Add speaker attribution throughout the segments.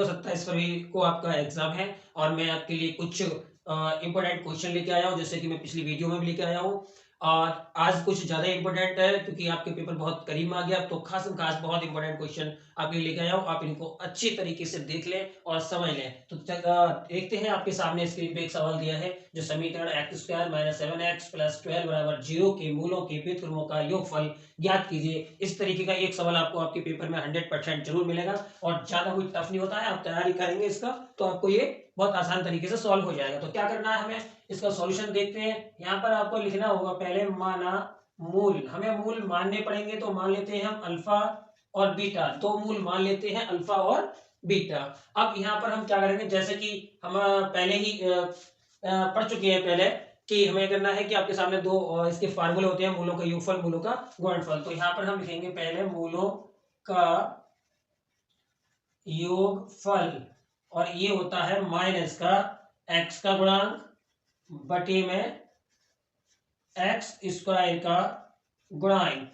Speaker 1: 27 फरवरी को आपका एग्जाम है और मैं आपके लिए कुछ इंपॉर्टेंट क्वेश्चन लेके आया हूँ, जैसे कि मैं पिछली वीडियो में भी लेके आया हूँ। और आज कुछ ज्यादा इंपॉर्टेंट है क्योंकि आपके पेपर बहुत करीब आ गया, तो खास खास बहुत इंपॉर्टेंट क्वेश्चन आपके लिए लेके आया हूँ। आप इनको अच्छी तरीके से देख लें और समझ लें। तो देखते हैं, आपके सामने स्क्रीन पे एक सवाल दिया है, जो समीकरण x square minus 7x plus 12 बराबर 0 के मूलों के व्युत्क्रमों का योगफल ज्ञात कीजिए। इस तरीके का एक सवाल आपको आपके पेपर में 100% जरूर मिलेगा और ज्यादा कोई टफ नहीं होता है। आप तैयारी करेंगे इसका तो आपको ये बहुत आसान तरीके से सॉल्व हो जाएगा। तो क्या करना है, हमें इसका सॉल्यूशन देखते हैं। यहाँ पर आपको लिखना होगा, पहले माना मूल, हमें मूल मानने पड़ेंगे। तो मान लेते हैं हम अल्फा और बीटा, दो मूल मान लेते हैं अल्फा और बीटा। अब यहाँ पर हम क्या करेंगे, जैसे कि हम पहले ही पढ़ चुके हैं पहले कि हमें करना है कि आपके सामने दो इसके फार्मूले होते हैं, मूलों का योगफल मूलों का गुणनफल। तो यहाँ पर हम लिखेंगे पहले मूलों का योगफल, और ये होता है माइनस का एक्स का गुणांक बटे में एक्स स्क्वायर का गुणांक,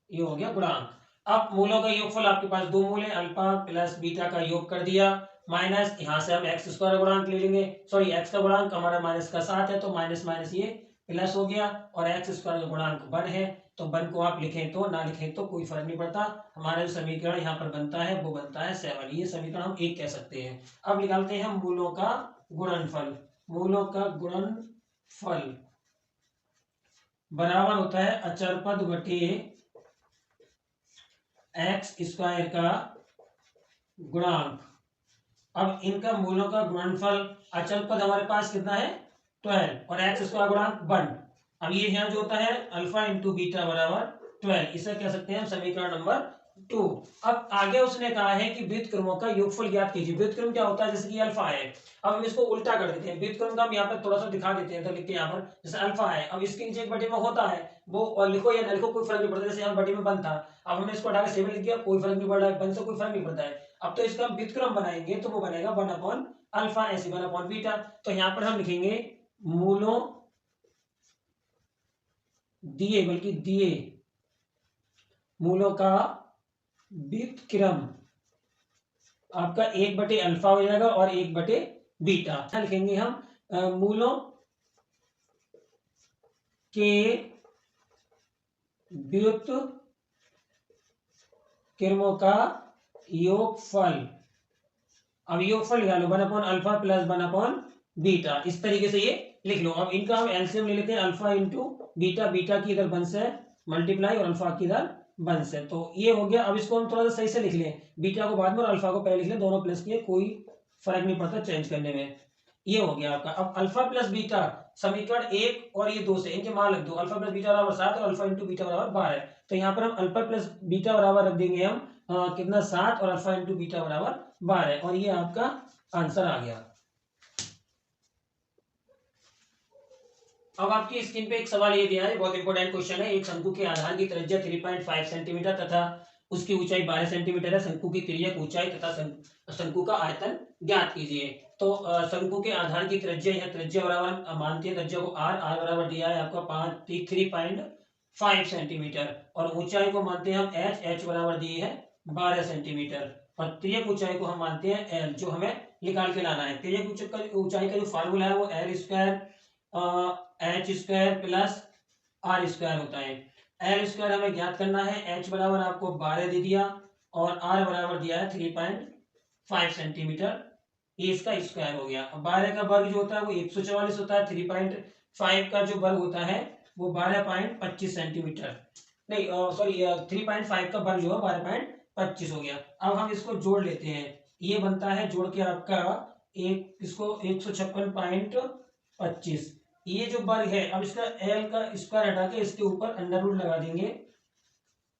Speaker 1: ये हो गया गुणांक। अब मूलों का योगफल, आपके पास दो मूल है, अल्फा प्लस बीटा का योग कर दिया, माइनस यहां से हम एक्स स्क्वायर गुणांक ले लेंगे, सॉरी एक्स का गुणांक हमारा माइनस का 7 है, तो माइनस माइनस ये प्लस हो गया, और एक्स स्क्वायर का गुणांक 1 है। तो 1 को आप लिखें तो ना लिखें तो कोई फर्क नहीं पड़ता, हमारा जो समीकरण यहाँ पर बनता है वो बनता है 7। ये समीकरण हम एक कह सकते हैं। अब निकालते हैं मूलों का गुणनफल। मूलों का गुणनफल बराबर होता है अचर पद बटे एक्स स्क्वायर का गुणांक। अब इनका मूलों का गुणनफल, अचल पद हमारे पास कितना है 12 और एक्स स्क्वायर गुणांक 1। अब ये यहाँ जो होता है अल्फा इंटू बीटा बराबर 12, इसे कह सकते हैं समीकरण नंबर 2। अब आगे उसने कहा है कि व्युत्क्रमों का योगफल ज्ञात कीजिए। व्युत्क्रम क्या होता है, जैसे कि अल्फा है, अब हम इसको उल्टा कर देते हैं। व्युत्क्रम का हम यहाँ पर थोड़ा सा दिखा देते हैं, तो लिख के यहाँ पर जैसे अल्फा है, अब इसके नीचे एक बटे में होता है, वो और लिखो या ना लिखो कोई फर्क नहीं पड़ता। जैसे यहाँ बटे में 1 था, अब हमने इसको हटा के 7 लिख दिया, कोई फर्क नहीं पड़ रहा है, 1 से कोई फर्क नहीं पड़ता है। अब तो इसका हम व्युत्क्रम बनाएंगे तो वो बनेगा 1 अपॉन अल्फा ऐसे 1 अपॉन बीटा। तो यहाँ पर हम लिखेंगे मूलों दिए, बल्कि दिए मूलों का व्युत्क्रम आपका 1 बटे अल्फा हो जाएगा और 1 बटे बीटा। क्या लिखेंगे हम, मूलों के व्युत्क्रमों का योगफल। अब योगफल निकालो 1 upon alpha plus 1 upon beta, इस तरीके से ये लिख लो। अब इनका हम एलसीएम ले लेते हैं, अल्फा इंटू बीटा, बीटा की इधर 1 से मल्टीप्लाई और अल्फा की इधर 1 से, तो ये हो गया। अब इसको हम थोड़ा सा सही से लिख लें, बीटा को बाद में और अल्फा को पहले लिख लें, दोनों प्लस किए, कोई फर्क नहीं पड़ता चेंज करने में। ये हो गया आपका। अब अल्फा प्लस बीटा समीकरण 1 और ये 2 से इनके मान रख दो, अल्फा प्लस बीटा बराबर 7 और अल्फा इंटू बीटा बराबर 12। तो यहाँ पर हम अल्फा प्लस बीटा बराबर रख देंगे हम कितना 7 और अल्फा इंटू बीटा बराबर 12, और ये आपका आंसर आ गया। अब आपकी स्क्रीन पे एक सवाल ये दिया है, बहुत इंपॉर्टेंट क्वेश्चन है। एक शंकु के आधार की त्रिज्या 3.5 सेंटीमीटर तथा उसकी ऊंचाई 12 सेंटीमीटर है। शंकु की तिर्यक ऊंचाई तथा शंकु का आयतन ज्ञात कीजिए। तो शंकु के आधार की त्रिज्या, यह त्रिज्या बराबर मानते हैं त्रिज्या को आर बराबर दिया है आपका 3.5 सेंटीमीटर, और ऊंचाई को मानते हैं हम एच बराबर दी है 12 सेंटीमीटर, और तिर्यक ऊंचाई को हम मानते हैं एल, जो हमें निकाल के लाना है। तिर्यक ऊंचाई का जो फार्मूला है वो L square H square plus R square होता है। एल स्क्वायर हमें ज्ञात करना है, एच बराबर आपको 12 दे दिया और आर बराबर दिया है 3.5 सेंटीमीटर, ये इसका स्क्वायर हो गया। अब 12 का वर्ग जो होता है वो 144 होता है, 3.5 का जो वर्ग होता है वो 12.25 सेंटीमीटर, नहीं सॉरी 3.5 का वर्ग जो है 12.25 हो गया। अब हम इसको जोड़ लेते हैं, ये बनता है जोड़ के आपका एक इसको 156.25, ये जो वर्ग है, अब इसका एल का स्क्वायर हटा के इसके ऊपर अंडर रूट लगा देंगे।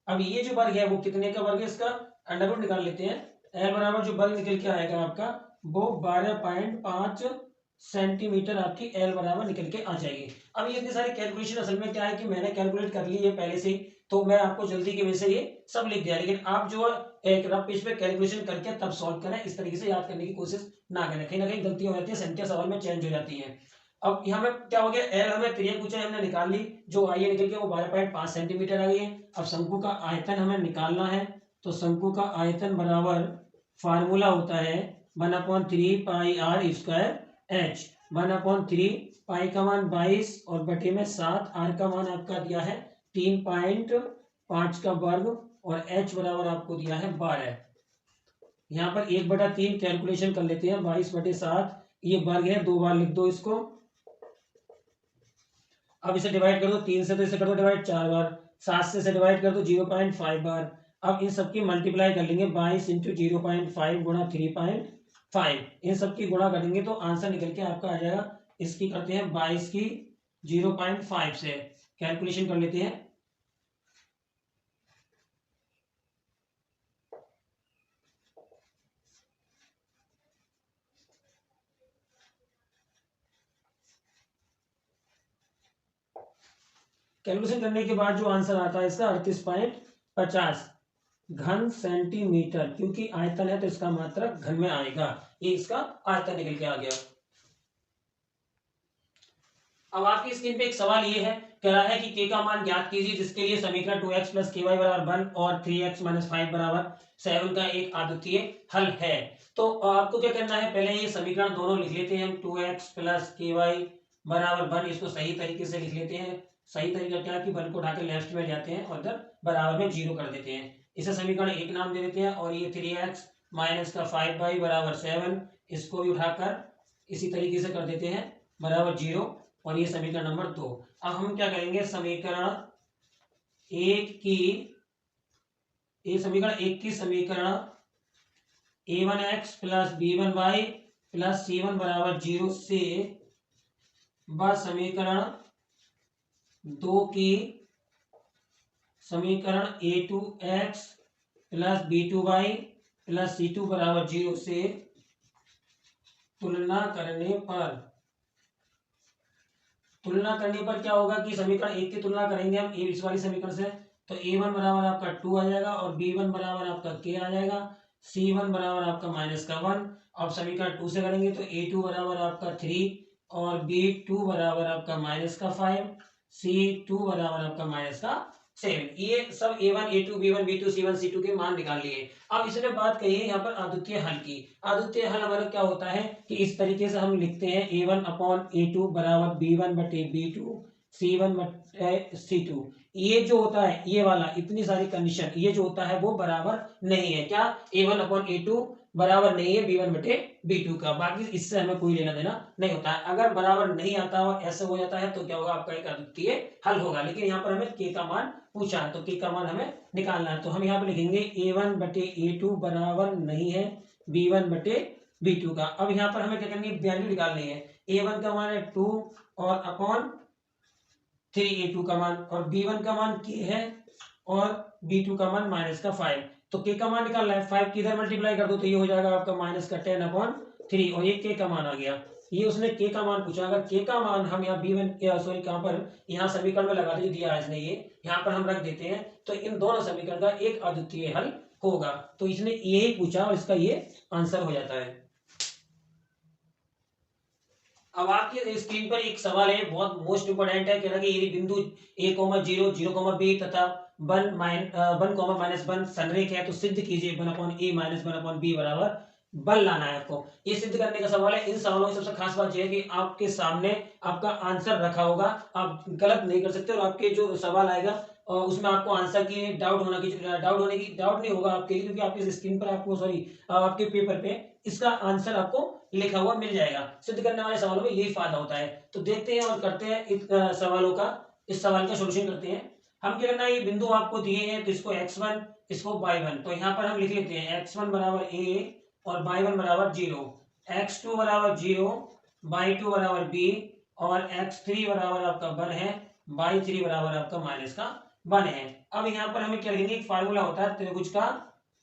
Speaker 1: अब ये जो वर्ग है वो कितने का वर्ग है, इसका अंडर रूट निकाल लेते हैं। एल बराबर जो वर्ग निकल के आएगा आपका वो 12.5 सेंटीमीटर आपकी एल बराबर निकल के आ जाएगी। अब ये इतनी सारी कैलकुलेशन असल में क्या है कि मैंने कैलकुलेट कर ली है पहले से, तो मैं आपको जल्दी की वजह से ये सब लिख दिया, लेकिन आप जो एक रफ पेज पे कैलकुलेशन करके तब सॉल्व करें, इस तरीके से याद करने की कोशिश ना करें, कहीं ना कहीं गलती हो जाती है, संख्या सवाल में चेंज हो जाती है। अब यहाँ में क्या हो गया, एल हमें तिर्यक ऊंचाई हमने निकाल ली, जो आई है निकल के वो 12.5 सेंटीमीटर आ गई है। अब शंकु का आयतन हमें निकालना है, तो शंकु का आयतन बराबर फार्मूला होता है 1/3 पाई आर स्क्वायर एच। 1/3 पाई का मान 22 और बटे में 7, आर का मान आपका दिया है 3.5 का वर्ग और एच बराबर आपको दिया है 12। यहाँ पर 1/3 कैलकुलेशन कर लेते हैं। 22/7 ये वर्ग है, 2 बार लिख दो इसको। अब इसे डिवाइड कर दो 3 से, तो इसे कर दो डिवाइड 4 बार। 7 से इसे डिवाइड कर दो 0.5 बार। अब इन सबकी मल्टीप्लाई कर लेंगे 22 इंटू 0.5 गुणा 3.5। इन सबकी गुणा करेंगे तो आंसर निकल के आपका आ जाएगा। इसकी करते हैं 22 की 0.5 से कैलकुलेशन कर लेते हैं। कैलकुलेशन करने के बाद जो आंसर आता है इसका 38.50 घन सेंटीमीटर, क्योंकि आयतन है तो इसका मात्रक घन में आएगा। ये इसका आयतन निकल के आ गया। अब आपकी स्क्रीन पे एक सवाल ये है, कह रहा है कि k का मान ज्ञात कीजिए जिसके लिए समीकरण 2x + ky बराबर 1 और 3x - 5 बराबर 7 का एक अद्वितीय हल है। तो आपको क्या करना है, पहले ये समीकरण दोनों लिख लेते हैं हम। 2x + ky बराबर 1, इसको सही तरीके से लिख लेते हैं। सही तरीका क्या है कि 1 को उठाकर लेफ्ट में जाते हैं और इधर बराबर में 0 कर देते हैं। इसे समीकरण 1 नाम दे देते हैं। और ये 3x - 5y बराबर 7, इसको भी उठाकर इसी तरीके से कर देते हैं बराबर 0। और ये समीकरण नंबर 2। अब हम क्या करेंगे, समीकरण 1 की समीकरण a1x + b1y + c1 बराबर 0 से समीकरण 2 की समीकरण a2x + b2y + c2 बराबर 0 से तुलना करने पर क्या होगा कि समीकरण 1 की तुलना करेंगे हम इस वाली समीकरण से, तो a1 बराबर आपका 2 आ जाएगा और b1 बराबर आपका k आ जाएगा। c1 बराबर आपका -1। अब समीकरण 2 से करेंगे तो a2 बराबर आपका 3 और b2 बराबर आपका -5, c2 बराबर आपका -7। ये सब a1 a2 b1 b2 c1 c2 के मान निकाल लिए। अब इसने बात कही है यहाँ पर अद्वितीय हल की। अद्वितीय हल हमारा क्या होता है कि इस तरीके से हम लिखते हैं a1/a2 बराबर b1/b2 c1/c2। ये जो होता है ये वाला इतनी सारी कंडीशन ये जो होता है वो बराबर नहीं है। क्या, a1/a2 बराबर नहीं है b1/b2 का। बाकी इससे हमें कोई लेना देना नहीं होता है। अगर बराबर नहीं आता और ऐसे हो जाता है तो क्या होगा, आपका एक अद्वितीय हल होगा। लेकिन यहाँ पर हमें k का मान पूछा है तो k का मान हमें निकालना है। तो हम यहाँ पर लिखेंगे a1/a2 बराबर नहीं है b1/b2 का। अब यहाँ पर हमें क्या करनी है, वैल्यू निकालनी है। a1 का मान है 2 और अपॉन 3 a2 का मान, और b1 का मान k है और b2 का मान -5। तो k का मान निकालना है, 5 की इधर मल्टीप्लाई कर दो तो ये हो जाएगा आपका -10/3 और ये k का मान आ गया। ये उसने k का मान पूछा। अगर k का मान हम यहाँ b1 सॉरी कहाँ पर यहाँ समीकरण में लगा दीजिए, दिया है इसने, ये यहाँ पर हम रख देते हैं तो इन दोनों समीकरण का एक अद्वितीय हल होगा। तो इसने यही पूछा और इसका ये आंसर हो जाता है। अब आपके स्क्रीन पर एक सवाल है, बहुत मोस्ट इंपोर्टेंट है। कह रहा है कि यदि बिंदु a, 0, 0, b तथा 1, -1 संरेख है तो सिद्ध कीजिए 1/a - 1/b बराबर बल लाना है आपको। ये सिद्ध करने का सवाल है। इन सवालों की सबसे खास बात यह है कि आपके सामने आपका आंसर रखा होगा, आप गलत नहीं कर सकते। और आपके जो सवाल आएगा उसमें आपको आंसर की डाउट नहीं होगा आपके लिए, क्योंकि आपकी स्क्रीन पर आपको आपके पेपर पे इसका आंसर आपको लिखा हुआ मिल जाएगा। सिद्ध करने वाले सवालों में यही फायदा होता है। तो देखते हैं और करते हैं इस सवाल का सोल्यूशन करते हैं। हम क्या करना है, ये बिंदु आपको दिए हैं तो इसको x1 इसको y1, तो यहाँ पर हम लिख लेते हैं x1 बराबर a और y1 बराबर 0, x2 बराबर 0, y2 बराबर b और x3 बराबर आपका 1 है, y3 बराबर आपका -1 है। अब यहाँ पर हमें क्या लिखेंगे, एक फार्मूला होता है त्रिभुज का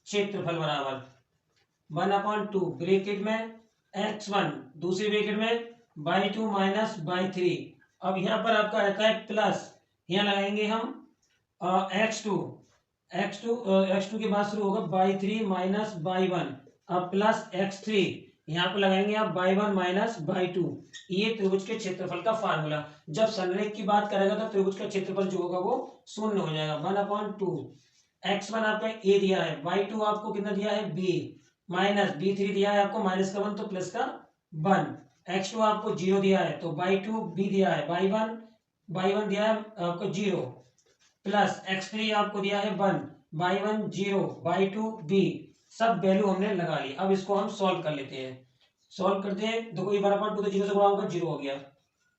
Speaker 1: क्षेत्रफल बराबर 1/2 ब्रैकेट में x1 दूसरी ब्रैकेट में y2 माइनस y3। अब यहाँ पर आपका रहता है प्लस, यहाँ लगाएंगे हम x2 के बाद शुरू होगा y3 माइनस y1, अब प्लस x3 यहाँ पर लगाएंगे आप y1 माइनस y2। ये त्रिभुज के क्षेत्रफल का फार्मूला। जब संरेख की बात करेगा तो त्रिभुज का क्षेत्रफल जो होगा वो 0 हो जाएगा। 1/2 x1 आपका a दिया है, y2 आपको कितना दिया है b, माइनस b3 दिया है आपको माइनस का 1 तो प्लस का 1, x2 आपको 0 दिया है तो y2 b दिया है y1 दिया है आपको 0 प्लस x3 आपको दिया है 1 y1 0 y2 b, सब वैल्यू हमने लगा ली। अब इसको हम सॉल्व कर लेते हैं। सॉल्व करते हैं, देखो ये 1/2 तो 0 से गुणा होगा 0 हो गया।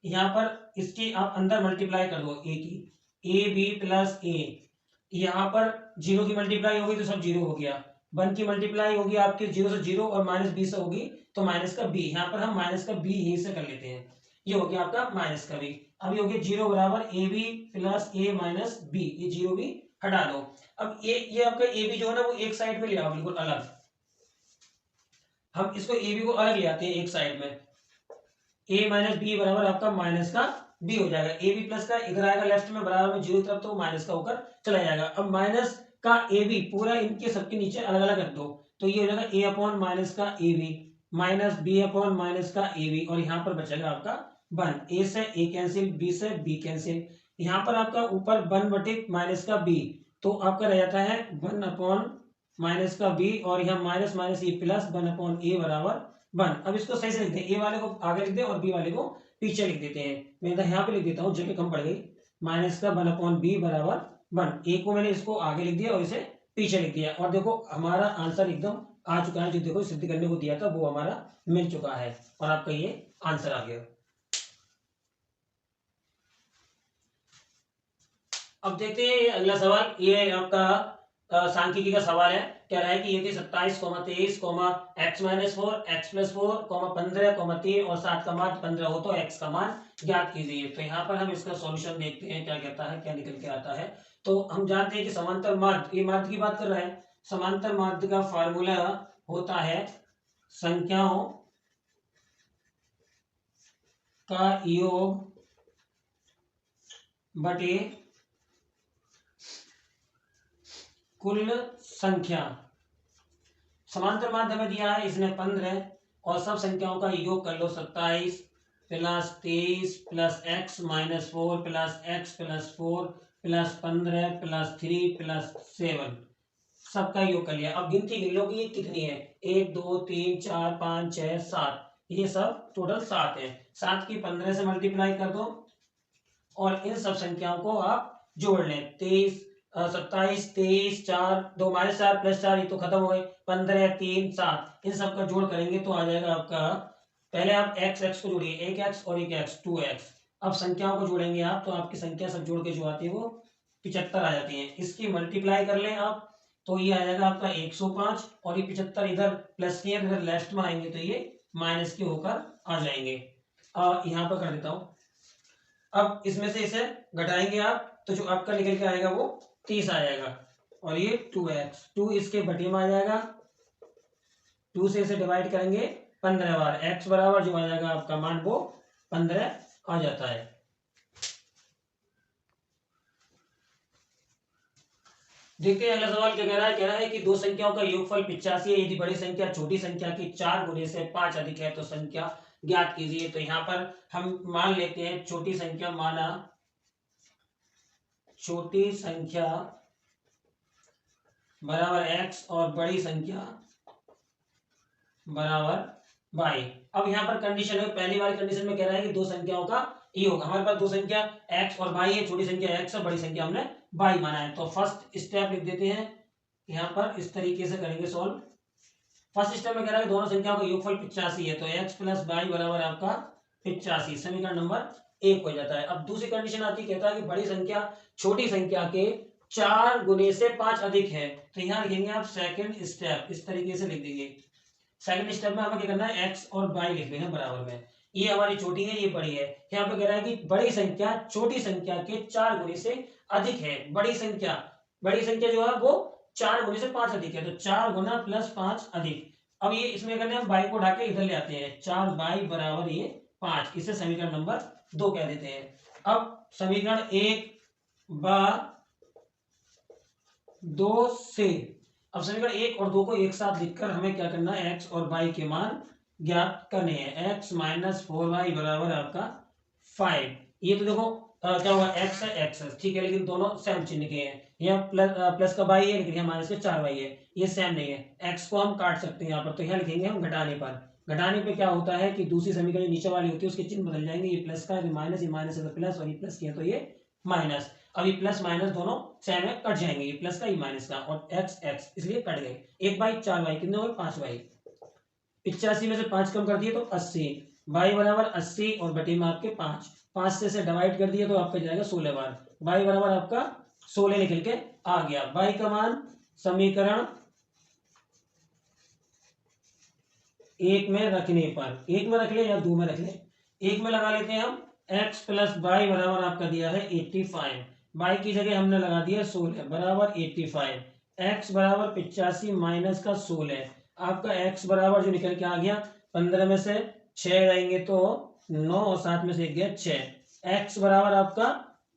Speaker 1: यहाँ पर इसकी आप अंदर मल्टीप्लाई कर दो a की, a b प्लस a, यहाँ पर 0 की मल्टीप्लाई होगी तो सब 0 हो गया, 1 की मल्टीप्लाई होगी आपके 0 से 0 और माइनस b से होगी तो माइनस का b, यहाँ पर हम माइनस का b यहीं से कर लेते हैं, ये हो गया आपका माइनस का b। अब ये हो गया 0 बराबर A B plus A minus B, ये 0 भी हटा दो। अब ये आपका ए बी जो है ना वो एक साइड में ले आओ बिल्कुल अलग, हम इसको ए बी को अलग ले आते हैं एक साइड में, a माइनस बी बराबर आपका माइनस का b हो जाएगा, ए बी प्लस का इधर आएगा लेफ्ट में बराबर में 0 तरफ तो माइनस का होकर चला जाएगा। अब माइनस का ए बी पूरा इनके सबके नीचे अलग अलग रख दो तो ये हो जाएगा a अपॉन माइनस का A B minus b upon minus का ए बी, और यहाँ पर बचेगा आपका 1, a से a कैंसिल, b से b कैंसिल, यहाँ पर आपका ऊपर 1 बटे माइनस का b तो आपका रह जाता है 1 अपॉन माइनस का b, और यहाँ माइनस माइनस ये प्लस 1 अपॉन a बराबर 1। अब इसको सही से लिख दें, ए वाले को आगे लिख दें और बी वाले को पीछे लिख देते हैं। मैं इधर यहाँ पे लिख देता हूँ, जगह कम पड़ गई, माइनस का 1 अपॉन बी बराबर 1, ए को मैंने इसको आगे लिख दिया और इसे पीछे लिख दिया, और देखो हमारा आंसर एकदम आ चुका है, जो देखो सिद्ध करने को दिया था वो हमारा मिल चुका है और आपका ये आंसर आ गया। अब देखते हैं अगला सवाल, ये आपका सांख्यिकी का सवाल है। कह रहा है कि यदि 27, 23, x माइनस 4, x प्लस 4, 15, 3 और 7 का मान 15 हो तो x का मान ज्ञात कीजिए। तो यहाँ पर हम इसका सॉल्यूशन देखते हैं क्या कहता है, क्या निकल के आता है। तो हम जानते हैं कि समांतर माध्य, ये माध्य की बात कर रहा है, समांतर माध्य का फार्मूला होता है संख्याओं का योग बटे कुल संख्या। समांतर माध्य में दिया है इसने 15 और सब संख्याओं का योग कर लो, 27 plus 23 plus x minus 4 plus x plus 4 plus 15 plus 3 plus 7, सबका योग कर लिया। अब गिनती गिन लो कि ये कितनी है, 1 2 3 4 5 6 7, ये सब टोटल 7 है। 7 की 15 से मल्टीप्लाई कर दो और इन सब संख्याओं को आप जोड़ लें, 27 23 4 2 माइनस 4 प्लस 4 ये तो खत्म हो गए, 15 3 7, इन सब का जोड़ करेंगे तो आ जाएगा आपका, पहले आप x को जोड़िए, एक x और एक x 2x। अब संख्याओं को जोड़ेंगे आप तो आपकी संख्या सब जोड़ के जो आती है वो 75 आ जाती है। इसकी मल्टीप्लाई कर लें आप तो ये आ जाएगा आपका 105, और ये 75 इधर प्लस के इधर लेफ्ट में आएंगे तो ये माइनस के होकर आ जाएंगे। यहाँ पर कर देता हूँ। अब इसमें से इसे घटाएंगे आप तो जो आपका निकल के आएगा वो 30 आ जाएगा, और ये 2x, 2 इसके बटे में आ जाएगा, 2 से इसे डिवाइड करेंगे 15 बार, x बराबर जो आ जाएगा आपका मान वो 15 आ जाता है। देखते हैं अगला सवाल क्या कह रहा है। कह रहा है कि दो संख्याओं का योगफल 85 है, यदि बड़ी संख्या छोटी संख्या की 4 गुने से 5 अधिक है तो संख्या ज्ञात कीजिए। तो यहाँ पर हम मान लेते हैं छोटी संख्या, माना छोटी संख्या बराबर x और बड़ी संख्या बराबर y। अब यहाँ पर कंडीशन है, पहली वाली कंडीशन में कह रहा है कि दो संख्याओं का योग, हमारे पास दो संख्या x और y है, छोटी संख्या x और बड़ी संख्या हमने y माना है। तो फर्स्ट स्टेप लिख देते हैं, यहाँ पर इस तरीके से करेंगे सॉल्व। फर्स्ट स्टेप में कह रहा है दोनों संख्याओं का योगफल 85 है तो x प्लस y बराबर आपका 85, समीकरण नंबर 1 हो जाता है। अब दूसरी कंडीशन आती है, कहता है कि बड़ी संख्या छोटी संख्या के 4 गुने से 5 अधिक है, तो यहाँ लिखेंगे आप सेकंड स्टेप, इस तरीके से लिख देंगे। सेकंड स्टेप में हमें क्या करना है, x और y लिख देना बराबर में, ये हमारी छोटी है ये बड़ी है। यहाँ पे कह रहा है कि बड़ी संख्या छोटी संख्या के 4 गुने से अधिक है, बड़ी संख्या जो है वो 4 गुने से 5 अधिक है, तो 4 गुना प्लस 5 अधिक। अब ये इसमें करने हम y को उठा के इधर ले आते हैं, 4y बराबर ये 5, इसे समीकरण नंबर 2 कह देते हैं। अब समीकरण 1 व 2 से, अब समीकरण 1 और 2 को एक साथ लिखकर हमें क्या करना है, x और y के मान ज्ञात करने हैं। x माइनस 4y बराबर आपका 5, ये तो देखो क्या होगा, एक्स है एक्स है, ठीक है, लेकिन दोनों सेम चिन्ह के हैं। यहाँ प्लस का बाई है, लेकिन यहाँ माइनस का 4y है, ये सेम नहीं है। एक्स को हम काट सकते हैं यहाँ पर, तो यहाँ लिखेंगे हम घटाने पर। घटाने पे क्या होता है कि दूसरी समीकरण नीचे वाली होती है उसके चिन्ह बदल जाएंगे, ये प्लस का, ये माइनस है तो प्लस, और ये प्लस किया तो ये माइनस। अब ये प्लस माइनस दोनों सेम है, कट जाएंगे, ये प्लस का ये माइनस का, और एक्स एक्स इसलिए कट गए। 1/4y कितने हुए, 5y। 85 में से 5 कम कर दिए तो 80, y बराबर 80 और बटे में आपके 5, 5 से डिवाइड कर दिए तो आपका जाएगा 16 बार, y बराबर आपका 16 निकल के आ गया। y का मान समीकरण 1 में रखने पर, 1 में रख ले या 2 में रख ले, 1 में लगा लेते हैं हम। x प्लस वाई बराबर आपका दिया है 85, y की जगह हमने लगा दिया 16 बराबर 85, x बराबर 85 माइनस का 16, आपका x बराबर जो निकल के आ गया 15 में से 6 जाएंगे तो 9 और 7 में से 1 गया 6, x बराबर आपका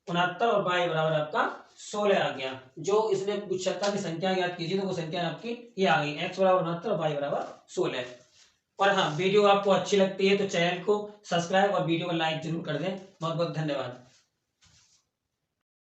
Speaker 1: 69 और y बराबर आपका 16 आ गया। जो इसने पूछा था कि संख्या ज्ञात कीजिए, तो वो संख्या आपकी ये आ गई, x बराबर 69 और y बराबर 16। और हाँ, वीडियो आपको अच्छी लगती है तो चैनल को सब्सक्राइब और वीडियो को लाइक जरूर कर दें। बहुत बहुत धन्यवाद।